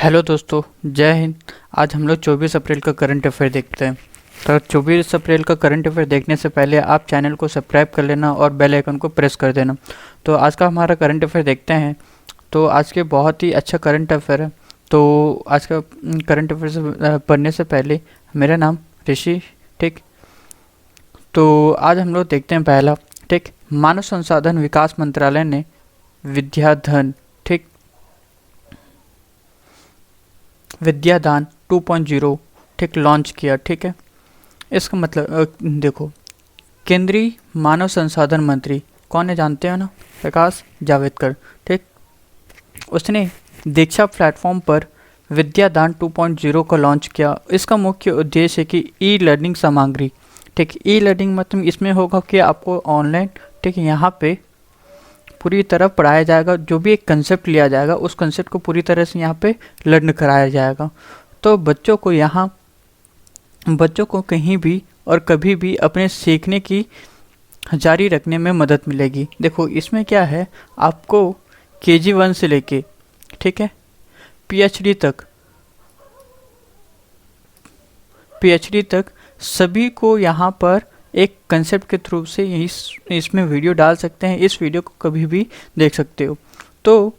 Hello दोस्तों, जय हिंद। आज हम लोग 24 अप्रैल का करंट अफेयर देखते हैं। तो 24 अप्रैल का करंट अफेयर देखने से पहले आप चैनल को सब्सक्राइब कर लेना और बेल आइकन को प्रेस कर देना। तो आज का हमारा करंट अफेयर देखते हैं। तो आज के बहुत ही अच्छा करंट अफेयर है। तो आज का करंट अफेयर से पढ़ने से पहले मेरा नाम ऋषि, ठीक। तो आज हम लोग देखते हैं पहला, ठीक। मानव संसाधन विकास मंत्रालय ने विद्याधन, ठीक, विद्यादान 2.0, ठीक, लॉन्च किया। ठीक है, इसका मतलब देखो, केंद्रीय मानव संसाधन मंत्री कौन है, जानते हो ना? प्रकाश जावड़ेकर, ठीक। उसने दीक्षा प्लेटफॉर्म पर विद्यादान 2.0 को लॉन्च किया। इसका मुख्य उद्देश्य है कि ई लर्निंग सामग्री, ठीक, ई लर्निंग मतलब इसमें होगा कि आपको ऑनलाइन, ठीक, यहाँ पे पूरी तरह पढ़ाया जाएगा। जो भी एक कंसेप्ट लिया जाएगा उस कंसेप्ट को पूरी तरह से यहाँ पे लर्न कराया जाएगा। तो बच्चों को कहीं भी और कभी भी अपने सीखने की जारी रखने में मदद मिलेगी। देखो इसमें क्या है, आपको KG 1 से लेके, ठीक है, PhD तक सभी को यहाँ पर एक कंसेप्ट के थ्रू से इसमें वीडियो डाल सकते हैं। इस वीडियो को कभी भी देख सकते हो। तो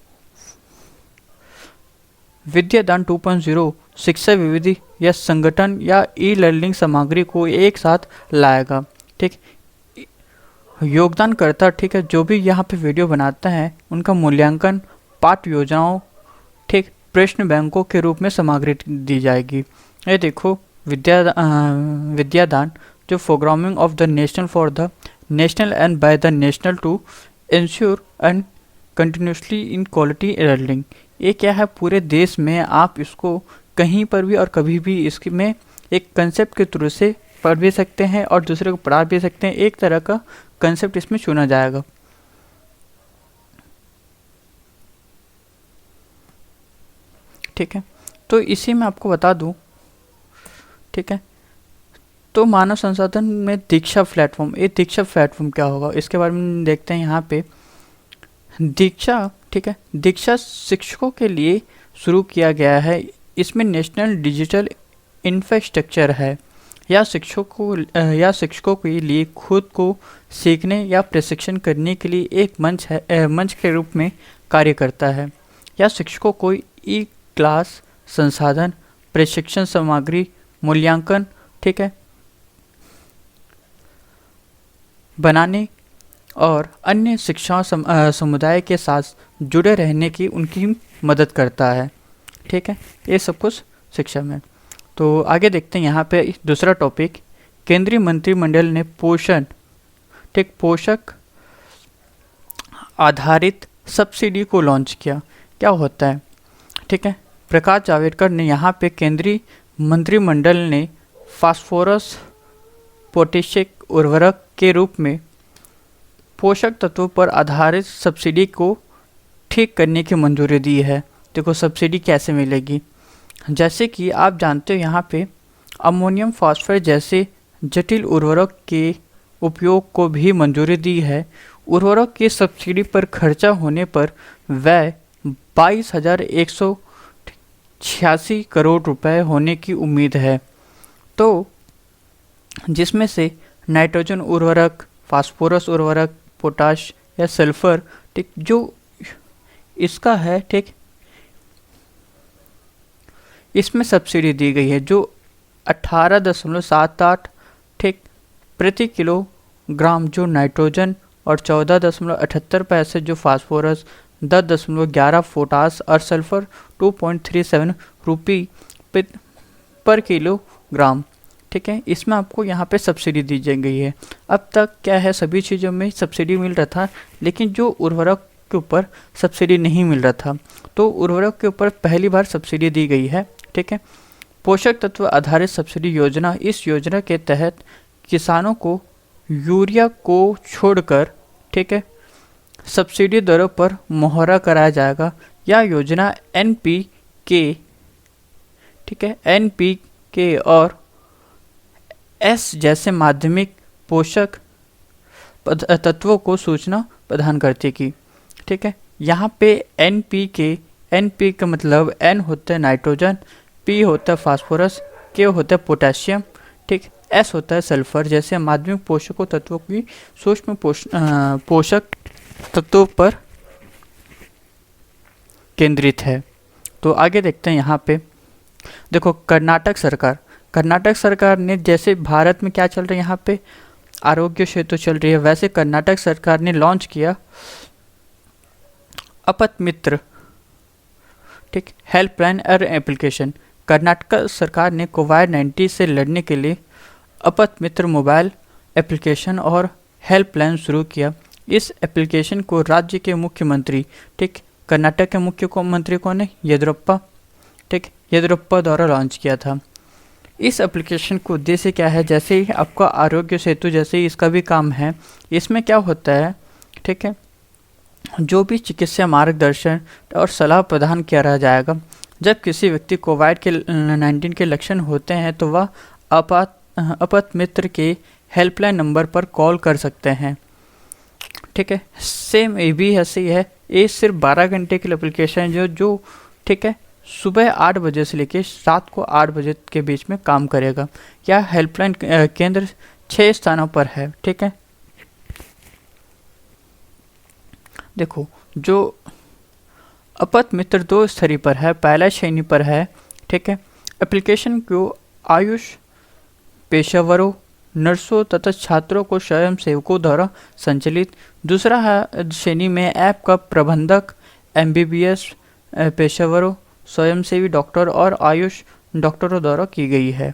विद्यादान 2.0 शिक्षा विविधि या संगठन या ई लर्निंग सामग्री को एक साथ लाएगा, ठीक। योगदानकर्ता, ठीक है, जो भी यहाँ पे वीडियो बनाता है उनका मूल्यांकन पाठ योजनाओं, ठीक, प्रश्न बैंकों के रूप में सामग्री दी जाएगी। ये देखो विद्यादान जो programming of the national for the national and by the national to ensure and continuously in quality learning. ये क्या है, पूरे देश में आप इसको कहीं पर भी और कभी भी इसमें एक कंसेप्ट के थ्रू से पढ़ भी सकते हैं और दूसरे को पढ़ा भी सकते हैं। एक तरह का कंसेप्ट इसमें चुना जाएगा, ठीक है। तो इसी में आपको बता दूं, ठीक है, तो मानव संसाधन में दीक्षा प्लेटफॉर्म, ये दीक्षा प्लेटफॉर्म क्या होगा इसके बारे में देखते हैं। यहाँ पे दीक्षा, ठीक है, दीक्षा शिक्षकों के लिए शुरू किया गया है। इसमें नेशनल डिजिटल इंफ्रास्ट्रक्चर है या शिक्षकों के लिए खुद को सीखने या प्रशिक्षण करने के लिए एक मंच के रूप में कार्य करता है। या शिक्षकों को ई क्लास संसाधन, प्रशिक्षण सामग्री, मूल्यांकन, ठीक है, बनाने और अन्य शिक्षा समुदाय के साथ जुड़े रहने की उनकी मदद करता है, ठीक है। ये सब कुछ शिक्षा में। तो आगे देखते हैं यहाँ पे दूसरा टॉपिक, केंद्रीय मंत्रिमंडल ने पोषण, ठीक, पोषक आधारित सब्सिडी को लॉन्च किया। क्या होता है, ठीक है, प्रकाश जावड़ेकर ने यहाँ पे केंद्रीय मंत्रिमंडल ने फास्फोरस पोटेशियम उर्वरक के रूप में पोषक तत्वों पर आधारित सब्सिडी को ठीक करने की मंजूरी दी है। देखो सब्सिडी कैसे मिलेगी, जैसे कि आप जानते हो यहाँ पे अमोनियम फॉस्फेट जैसे जटिल उर्वरक के उपयोग को भी मंजूरी दी है। उर्वरक की सब्सिडी पर खर्चा होने पर वह 22,186 करोड़ रुपए होने की उम्मीद है। तो जिसमें से नाइट्रोजन उर्वरक, फास्फोरस उर्वरक, पोटाश या सल्फर, ठीक, जो इसका है, ठीक, इसमें सब्सिडी दी गई है जो 18.78, ठीक, प्रति किलोग्राम जो नाइट्रोजन और 14.78 पैसे जो फास्फोरस, 10.11 पोटास और सल्फर 2.37 रुपये पर किलोग्राम, ठीक है। इसमें आपको यहाँ पे सब्सिडी दी गई है। अब तक क्या है, सभी चीज़ों में सब्सिडी मिल रहा था, लेकिन जो उर्वरक के ऊपर सब्सिडी नहीं मिल रहा था, तो उर्वरक के ऊपर पहली बार सब्सिडी दी गई है, ठीक है। पोषक तत्व आधारित सब्सिडी योजना, इस योजना के तहत किसानों को यूरिया को छोड़कर, ठीक है, सब्सिडी दरों पर मुहैया कराया जाएगा। यह योजना NPK, ठीक है, NPK और S जैसे माध्यमिक पोषक तत्वों को सूचना प्रदान करती की, ठीक है। यहाँ पे NPK, NP का मतलब N होता है नाइट्रोजन, P होता है फास्फोरस, K होता है पोटेशियम, ठीक, S होता है सल्फर जैसे माध्यमिक पोषकों तत्वों की सूक्ष्म पोषक तत्वों पर केंद्रित है। तो आगे देखते हैं यहाँ पे, देखो कर्नाटक सरकार ने, जैसे भारत में क्या चल रहा है यहाँ पे आरोग्य सेतु चल रही है, वैसे कर्नाटक सरकार ने लॉन्च किया अपत मित्र, ठीक, हेल्पलाइन और एप्लीकेशन। कर्नाटक सरकार ने कोविड-19 से लड़ने के लिए अपत मित्र मोबाइल एप्लीकेशन और हेल्पलाइन शुरू किया। इस एप्लीकेशन को राज्य के मुख्यमंत्री, ठीक, कर्नाटक के मुख्यमंत्री कौन है, येदियुरप्पा, ठीक, येदियुरप्पा द्वारा लॉन्च किया था। इस एप्लीकेशन को उद्देश्य क्या है, जैसे ही आपका आरोग्य सेतु जैसे ही इसका भी काम है, इसमें क्या होता है, ठीक है, जो भी चिकित्सा मार्गदर्शन और सलाह प्रदान किया जाएगा। जब किसी व्यक्ति कोविड-19 के लक्षण होते हैं तो वह अपत मित्र के हेल्पलाइन नंबर पर कॉल कर सकते हैं, ठीक है। सेम ये भी ऐसे ही है, ये सिर्फ 12 घंटे की एप्लीकेशन है जो ठीक है सुबह 8 बजे से लेकर रात को 8 बजे के बीच में काम करेगा। यह हेल्पलाइन केंद्र 6 स्थानों पर है, ठीक है। देखो जो अपत मित्र 2 स्तरीय पर है, पहला श्रेणी पर है, ठीक है। एप्लीकेशन को आयुष पेशेवरों, नर्सों तथा छात्रों को स्वयं सेवकों द्वारा संचालित। दूसरा है श्रेणी में ऐप का प्रबंधक, MBBS पेशेवरों, स्वयंसेवी डॉक्टर और आयुष डॉक्टरों द्वारा की गई है।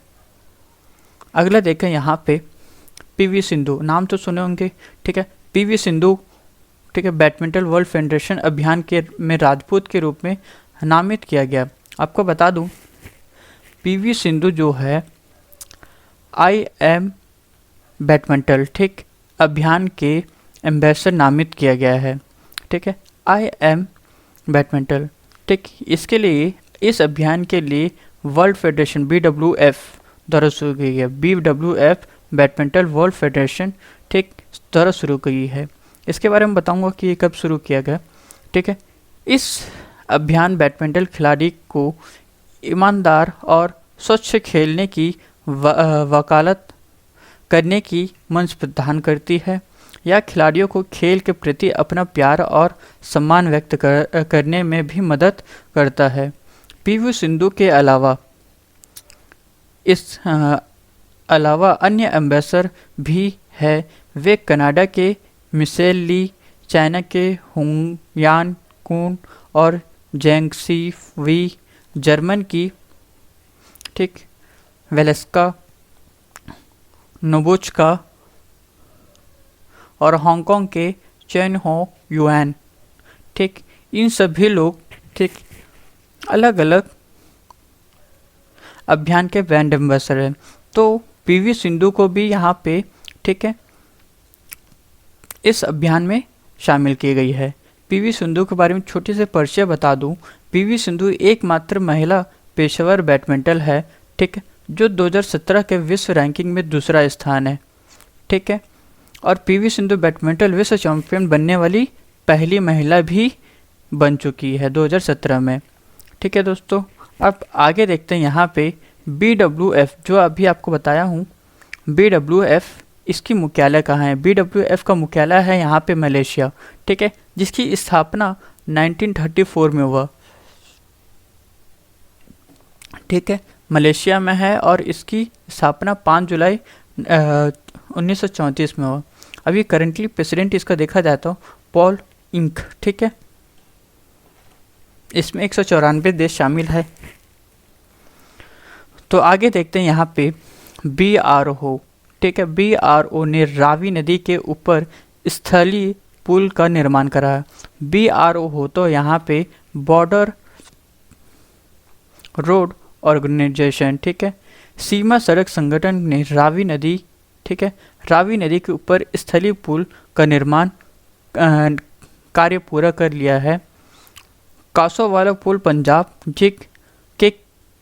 अगला देखें यहाँ पे PV सिंधु, नाम तो सुने होंगे, ठीक है। PV सिंधु, ठीक है, बैडमिंटन वर्ल्ड फेडरेशन अभियान के में राजपूत के रूप में नामित किया गया। आपको बता दूं PV सिंधु जो है IM बैडमिंटन, ठीक, अभियान के एम्बेसडर नामित किया गया है, ठीक है। IM बैडमिंटन, ठीक, इसके लिए इस अभियान के लिए वर्ल्ड फेडरेशन BWF द्वारा शुरू की गई है। BWF बैडमिंटन वर्ल्ड फेडरेशन, ठीक, द्वारा शुरू की है। इसके बारे में बताऊंगा कि ये कब शुरू किया गया, ठीक है। इस अभियान बैडमिंटन खिलाड़ी को ईमानदार और स्वच्छ खेलने की वकालत करने की मंच प्रदान करती है। यह खिलाड़ियों को खेल के प्रति अपना प्यार और सम्मान व्यक्त करने में भी मदद करता है। PV सिंधु के अलावा अलावा अन्य एम्बेसडर भी है। वे कनाडा के मिशेल ली, चाइना के हुंगयान कुन और जेंगसी वी, जर्मन की, ठीक, वेलेस्का नोबुचका और हांगकांग के चेन हो युआन, ठीक, इन सभी लोग, ठीक, अलग अलग अभियान के ब्रांड एम्बेसडर हैं। तो PV सिंधु को भी यहाँ पे, ठीक है, इस अभियान में शामिल की गई है। PV सिंधु के बारे में छोटे से परिचय बता दूं, PV सिंधु एकमात्र महिला पेशेवर बैडमिंटन है, ठीक है, जो 2017 के विश्व रैंकिंग में दूसरा स्थान है, ठीक है। और PV सिंधु बैडमिंटन विश्व चैंपियन बनने वाली पहली महिला भी बन चुकी है 2017 में, ठीक है दोस्तों। अब आगे देखते हैं यहाँ पे BWF, जो अभी आपको बताया हूँ BWF, इसकी मुख्यालय कहाँ है। BWF का मुख्यालय है यहाँ पे मलेशिया, ठीक है, जिसकी स्थापना 1934 में हुआ, ठीक है, मलेशिया में है। और इसकी स्थापना 5 जुलाई 1934 में हुआ। अभी करंटली प्रेसिडेंट इसका देखा जाए तो पॉल इंक, ठीक है। इसमें 194 देश शामिल है। तो आगे देखते हैं यहाँ पे BRO, ठीक है। BRO ने रावी नदी के ऊपर स्थलीय पुल का निर्माण करा है। BRO हो तो यहाँ पे बॉर्डर रोड ऑर्गेनाइजेशन, ठीक है। सीमा सड़क संगठन ने रावी नदी, ठीक है, रावी नदी के ऊपर स्थलीय पुल का निर्माण कार्य पूरा कर लिया है। कासोवाला पुल पंजाब के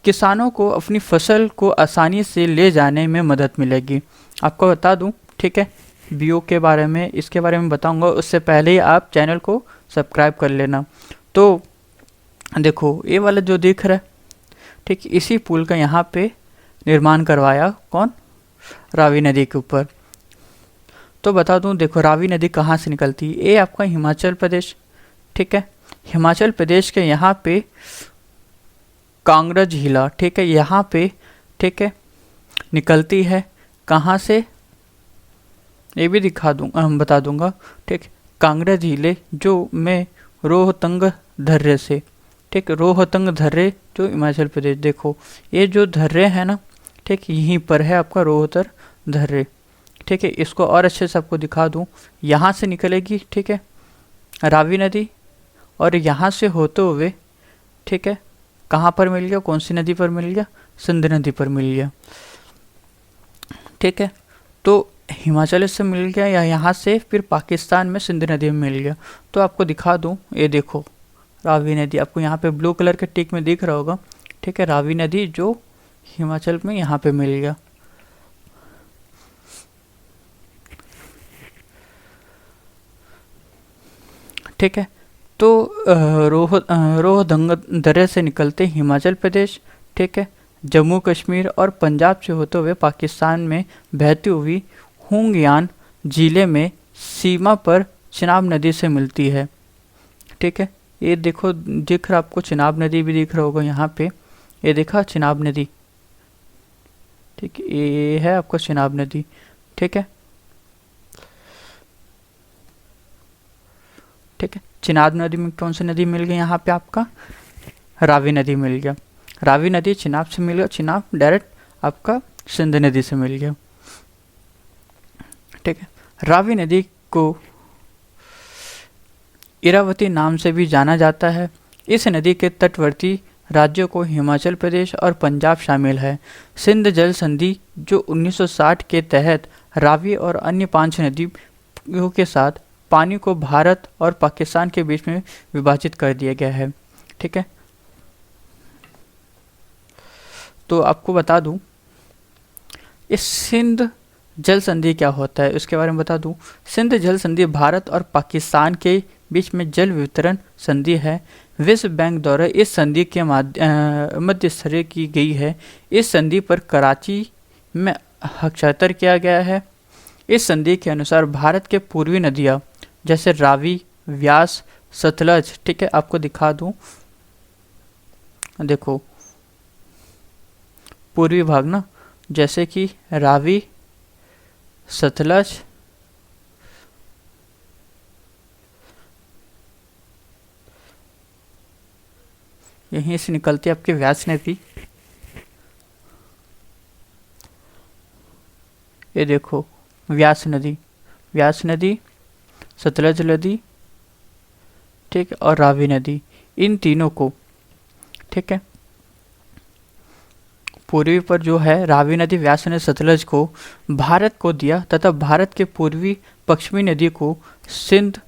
किसानों को अपनी फसल को आसानी से ले जाने में मदद मिलेगी। आपको बता दूं, ठीक है, BO के बारे में, इसके बारे में बताऊंगा, उससे पहले ही आप चैनल को सब्सक्राइब कर लेना। तो देखो ये वाला जो दिख रहा है, ठीक, इसी पुल का यहाँ पे निर्माण करवाया कौन? रावी नदी के ऊपर। तो बता दूं, देखो रावी नदी कहाँ से निकलती है? ये आपका हिमाचल प्रदेश, ठीक है, हिमाचल प्रदेश के यहाँ पे कांगड़ा झीला, ठीक है, यहाँ पे, ठीक है, निकलती है। कहाँ से? ये भी दिखा दूंगा, हम बता दूंगा, ठीक, कांगड़ा झीले जो में रोहतंग दर्रे से, ठीक, रोहतंग दर्रे जो हिमाचल प्रदेश, देखो ये जो दर्रे है ना, ठीक, यहीं पर है आपका रोहतर दर्रे, ठीक है। इसको और अच्छे से आपको दिखा दूं, यहाँ से निकलेगी, ठीक है, रावी नदी, और यहाँ से होते हुए, ठीक है, कहाँ पर मिल गया? कौन सी नदी पर मिल गया? सिंध नदी पर मिल गया, ठीक है। तो हिमाचल से मिल गया या यहाँ से फिर पाकिस्तान में सिंध नदी में मिल गया। तो आपको दिखा दूं, ये देखो रावी नदी आपको यहाँ पे ब्लू कलर के टिक में दिख रहा होगा, ठीक है, रावी नदी जो हिमाचल में यहाँ पे मिल गया। ठीक है, तो रोहतंग दर्रे से निकलते हिमाचल प्रदेश, ठीक है, जम्मू कश्मीर और पंजाब से होते हुए पाकिस्तान में बहती हुई हुंगयान जिले में सीमा पर चिनाब नदी से मिलती है, ठीक है। ये देखो दिख रहा आपको, चिनाब नदी भी दिख रहा होगा यहाँ पे, ये देखा चिनाब नदी, ठीक, ये है आपका चिनाब नदी, ठीक है, ठीक है। चिनाब नदी में कौन सी नदी मिल गई? यहाँ पे आपका रावी नदी मिल गया। रावी नदी चिनाब से मिल गया, चिनाब डायरेक्ट आपका सिंध नदी से मिल गया, ठीक है। रावी नदी को इरावती नाम से भी जाना जाता है। इस नदी के तटवर्ती राज्यों को हिमाचल प्रदेश और पंजाब शामिल है। सिंध जल संधि जो 1960 के तहत रावी और अन्य 5 नदियों के साथ पानी को भारत और पाकिस्तान के बीच में विभाजित कर दिया गया है, ठीक है। तो आपको बता दूं, इस सिंध जल संधि क्या होता है इसके बारे में बता दूं। सिंध जल संधि भारत और पाकिस्तान के बीच में जल वितरण संधि है। विश्व बैंक द्वारा इस संधि के मध्यस्थता की गई है। इस संधि पर कराची में हस्ताक्षर किया गया है। इस संधि के अनुसार भारत के पूर्वी नदियाँ जैसे रावी, व्यास, सतलज, ठीक है, आपको दिखा दूं, देखो पूर्वी भाग ना, जैसे कि रावी, सतलज, यहीं से निकलती है आपकी व्यास नदी, ये देखो व्यास नदी, सतलज नदी, ठीक है, और रावी नदी, इन तीनों को, ठीक है, पूर्वी पर जो है रावी नदी, व्यास नदी, सतलज को भारत को दिया तथा भारत के पूर्वी पश्चिमी नदी को सिंध,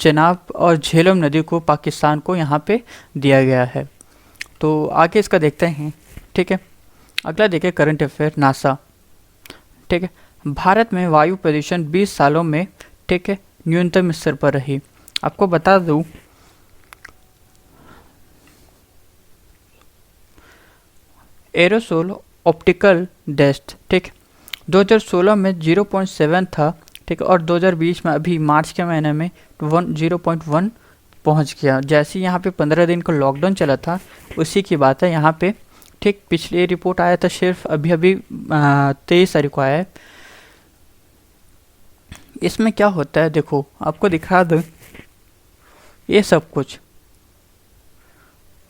चेनाब और झेलम नदी को पाकिस्तान को यहाँ पे दिया गया है। तो आगे इसका देखते हैं, ठीक है। अगला देखिए करंट अफेयर नासा, ठीक है। भारत में वायु प्रदूषण 20 सालों में, ठीक है, न्यूनतम स्तर पर रही। आपको बता दूं, एरोसोल ऑप्टिकल डस्ट, ठीक, 2016 में 0.7 था, ठीक, और 2020 में अभी मार्च के महीने में 0.1 पहुंच गया। जैसे यहाँ पे 15 दिन का लॉकडाउन चला था उसी की बात है यहाँ पे, ठीक। पिछले रिपोर्ट आया था सिर्फ अभी 23 तारीख को आया है। इसमें क्या होता है देखो, आपको दिखा दो ये सब कुछ,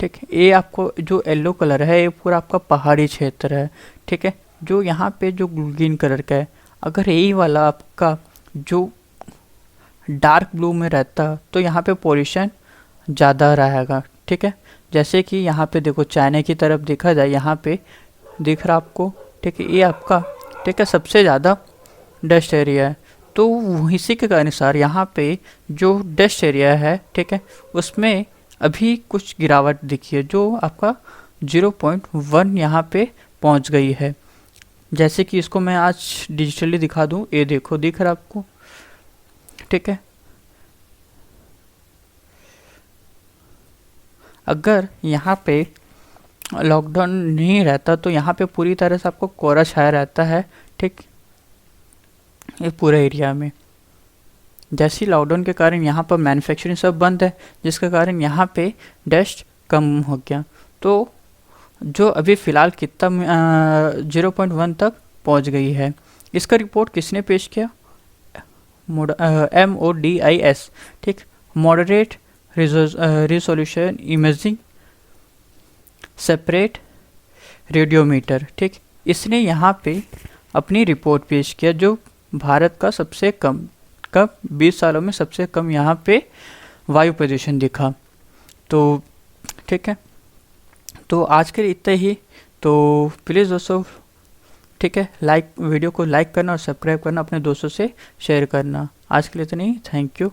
ठीक है। ये आपको जो येलो कलर है ये पूरा आपका पहाड़ी क्षेत्र है, ठीक है। जो यहाँ पे जो ग्रीन कलर का है, अगर यही वाला आपका जो डार्क ब्लू में रहता तो यहाँ पे पोल्यूशन ज़्यादा रहेगा, ठीक है। जैसे कि यहाँ पे देखो चाइना की तरफ देखा जाए, यहाँ पे दिख रहा आपको, ठीक है, ये आपका, ठीक है, सबसे ज़्यादा डस्ट एरिया है। तो इसी के अनुसार यहाँ पे जो डस्ट एरिया है, ठीक है, उसमें अभी कुछ गिरावट दिखी है जो आपका 0.1 यहाँ पे पहुँच गई है। जैसे कि इसको मैं आज डिजिटली दिखा दूँ, ये देखो दिख रहा आपको, ठीक है। अगर यहाँ पे लॉकडाउन नहीं रहता तो यहाँ पे पूरी तरह से आपको कोहरा छाया रहता है, ठीक, ये पूरे एरिया में। जैसे ही लॉकडाउन के कारण यहाँ पर मैन्युफैक्चरिंग सब बंद है, जिसके कारण यहाँ पे डस्ट कम हो गया। तो जो अभी फ़िलहाल कितना 0.1 तक पहुँच गई है। इसका रिपोर्ट किसने पेश किया? MODIS, ठीक, moderate resolution imaging separate radiometer, ठीक, इसने यहाँ पे अपनी रिपोर्ट पेश किया जो भारत का सबसे कम 20 सालों में सबसे कम यहाँ पे वायु प्रदूषण दिखा। तो ठीक है, तो आज के लिए इतना ही। तो प्लीज़ दोस्तों, ठीक है, वीडियो को लाइक करना और सब्सक्राइब करना, अपने दोस्तों से शेयर करना। आज के लिए इतना ही, थैंक यू।